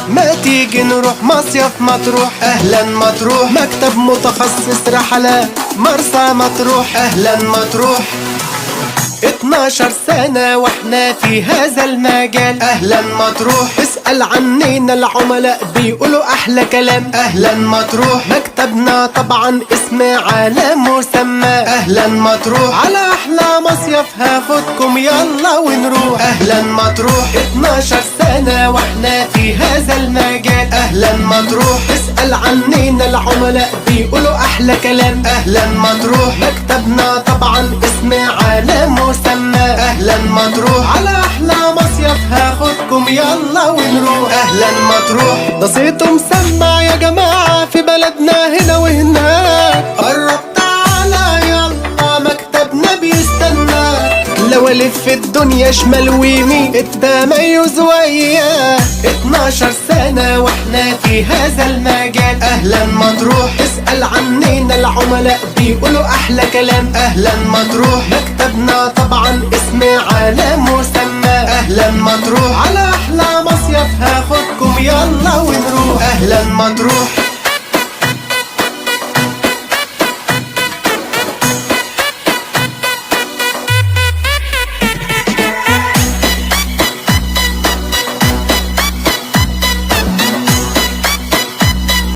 ما تيجي نروح مصيف مطروح؟ اهلا مطروح، مكتب متخصص رحلات مرسى مطروح. اهلا مطروح، 12 سنة واحنا في هذا المجال. اهلا مطروح، اسأل عنينا العملاء بيقولوا احلى كلام. اهلا مطروح، مكتبنا طبعا اسم على مسمى. اهلا مطروح، على احلى مصيف هاخدكم يلا ونروح. اهلا مطروح، 12 سنة واحنا في هذا المجال. اهلا مطروح، اسأل عنينا العملاء بيقولوا احلى كلام. اهلا مطروح، مكتبنا طبعا اسم على مسمى. اهلا مطروح، على احلى مصيف هاخدكم يلا ونروح. اهلا مطروح، ده صيته مسمع يا جماعة في بلدنا هنا وهناك. قرب تعالى يلا مكتبنا بيستناك. لو الف الدنيا شمال ويمين التميز وياه. 12 سنة واحنا في هذا المجال. اهلا مطروح، اسأل عنينا العملاء بيقولوا احلى كلام. اهلا مطروح، مكتبنا طبعا اسم على مسمى. اهلا مطروح، على احلى مصيف هاخدكم يلا ونروح. اهلا مطروح.